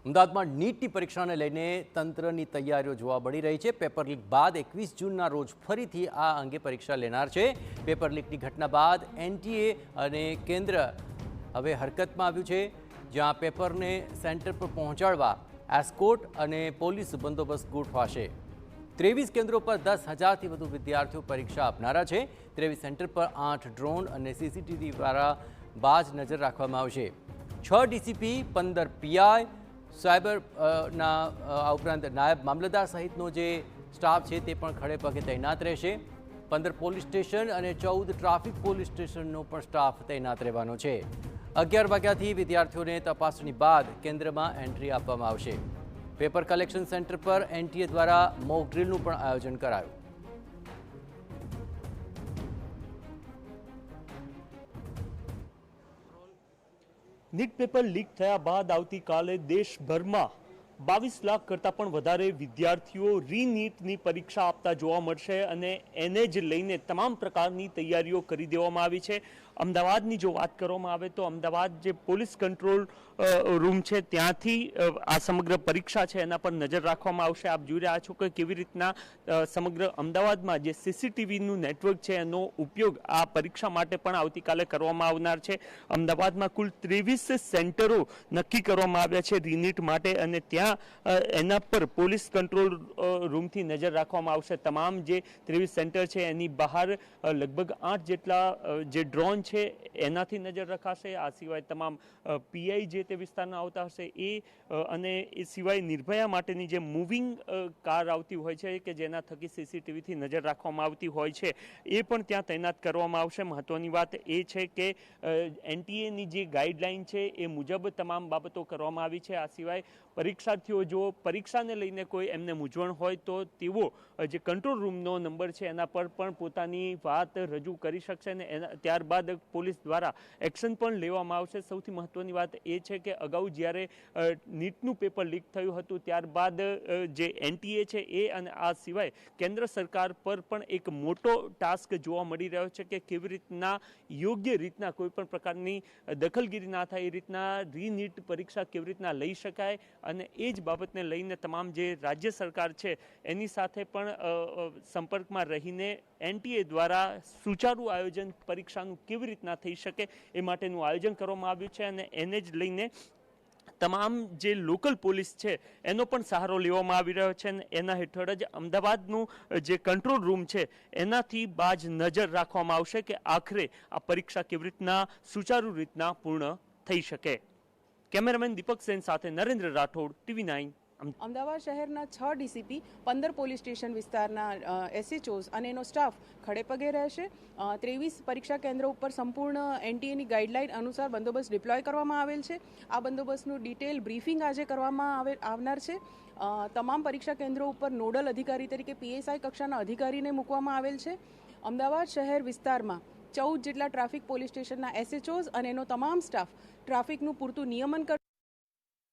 અમદાવાદમાં નીટની પરીક્ષાને લઈને તંત્રની તૈયારીઓ જોવા મળી રહી છે। પેપર લીક બાદ 21 જૂનના રોજ ફરીથી આ અંગે પરીક્ષા લેનાર છે। પેપર લીકની ઘટના બાદ એનટીએ અને કેન્દ્ર હવે હરકતમાં આવ્યું છે, જ્યાં પેપરને સેન્ટર પર પહોંચાડવા એસ્કોર્ટ અને પોલીસ બંદોબસ્ત ગોઠવાશે। 23 કેન્દ્રો પર 10,000થી વધુ વિદ્યાર્થીઓ પરીક્ષા આપનારા છે। 23 સેન્ટર પર 8 ડ્રોન અને સીસીટીવી દ્વારા બાજ નજર રાખવામાં આવશે। 6 ડીસીપી, 15 પીઆઈ, સાયબરના ઉપરાંત નાયબ મામલતદાર સહિતનો જે સ્ટાફ છે તે પણ ખડે પગે તૈનાત રહેશે। 15 પોલીસ સ્ટેશન અને 14 ટ્રાફિક પોલીસ સ્ટેશનનો પણ સ્ટાફ તૈનાત રહેવાનો છે। 11 વાગ્યાથી વિદ્યાર્થીઓને તપાસણી બાદ કેન્દ્રમાં એન્ટ્રી આપવામાં આવશે। પેપર કલેક્શન સેન્ટર પર એનટીએ દ્વારા મોક ડ્રીલનું પણ આયોજન કરાયું। નીટ પેપર લીક થયા બાદ આવતીકાલે દેશભરમાં 22 લાખ કરતાં પણ વધારે વિદ્યાર્થીઓ રીનીટની પરીક્ષા આપતા જોવા મળશે અને એને જ લઈને તમામ પ્રકારની તૈયારીઓ કરી દેવામાં આવી છે। અમદાવાદની જો વાત કરવામાં આવે તો અમદાવાદ જે પોલીસ કંટ્રોલ રૂમ છે ત્યાંથી આ સમગ્ર પરીક્ષા છે એના પર નજર રાખવામાં આવશે। આપ જોઈ રહ્યા છો કે કેવી રીતના સમગ્ર અમદાવાદમાં જે સીસીટીવીનું નેટવર્ક છે એનો ઉપયોગ આ પરીક્ષા માટે પણ આવતીકાલે કરવામાં આવનાર છે। અમદાવાદમાં કુલ 23 સેન્ટરો નક્કી કરવામાં આવ્યા છે રીનીટ માટે અને ત્યાં એના પર પોલીસ કંટ્રોલ રૂમથી નજર રાખવામાં આવશે। તમામ જે 23 સેન્ટર છે એની બહાર લગભગ 8 જેટલા જે ડ્રોન છે એનાથી નજર રખાશે। આ સિવાય તમામ પીઆઈ જે તે વિસ્તારના આવતા હશે અને એ સિવાય નિર્ભયા માટેની જે મૂવિંગ કાર આવતી હોય છે કે જેના થકી સીસીટીવીથી નજર રાખવામાં આવતી હોય છે એ પણ ત્યાં તૈનાત કરવામાં આવશે। મહત્વની વાત એ છે કે એનટીએની જે ગાઈડલાઈન છે એ મુજબ તમામ બાબતો કરવામાં આવી છે। આ સિવાય પરીક્ષાર્થીઓ જો પરીક્ષાને લઈને કોઈ એમને મૂંઝવણ હોય તો તેઓ જે કંટ્રોલ રૂમનો નંબર છે એના પર પણ પોતાની વાત રજૂ કરી શકશે અને ત્યારબાદ પોલીસ દ્વારા એક્શન પણ લેવામાં આવશે। સૌથી મહત્વની વાત એ છે કે અગાઉ જ્યારે નીટનું પેપર લીક થયું હતું ત્યારબાદ જે એનટીએ છે એ અને આ સિવાય કેન્દ્ર સરકાર પર પણ એક મોટો ટાસ્ક જોવા મળી રહ્યો છે કે કેવી રીતના યોગ્ય રીતના કોઈ પણ પ્રકારની દખલગીરી ના થાય એ રીતના રીનીટ પરીક્ષા કેવી રીતના લઈ શકાય અને એ જ બાબતને લઈને તમામ જે રાજ્ય સરકાર છે એની સાથે પણ સંપર્કમાં રહીને એનટીએ દ્વારા સુચારું આયોજન પરીક્ષાનું કેવી રીતના થઈ શકે એ માટેનું આયોજન કરવામાં આવ્યું છે અને એને જ લઈને તમામ જે લોકલ પોલીસ છે એનો પણ સહારો લેવામાં આવી રહ્યો છે અને એના હેઠળ જ અમદાવાદનું જે કંટ્રોલ રૂમ છે એનાથી બાજ નજર રાખવામાં આવશે કે આખરે આ પરીક્ષા કેવી રીતના સુચારુ રીતના પૂર્ણ થઈ શકે। કેમેરામેન દીપક સેન સાથે નરેન્દ્ર રાઠોડ, TV9। અમદાવાદ શહેરના 6 ડીસીપી, 15 પોલીસ સ્ટેશન વિસ્તારના એસએચઓઝ અને એનો સ્ટાફ ખડે પગે રહેશે। 23 પરીક્ષા કેન્દ્રો ઉપર સંપૂર્ણ એનટીએની ગાઈડલાઈન અનુસાર બંદોબસ્ત ડિપ્લોય કરવામાં આવેલ છે। આ બંદોબસ્તનું ડિટેલ બ્રીફિંગ આજે કરવામાં આવનાર છે। તમામ પરીક્ષા કેન્દ્રો ઉપર નોડલ અધિકારી તરીકે પીએસઆઈ કક્ષાના અધિકારીને મૂકવામાં આવેલ છે। અમદાવાદ શહેર વિસ્તારમાં 14 જેટલા ટ્રાફિક પોલીસ સ્ટેશનના એસએચઓઝ અને એનો તમામ સ્ટાફ ટ્રાફિકનું પૂરતું નિયમન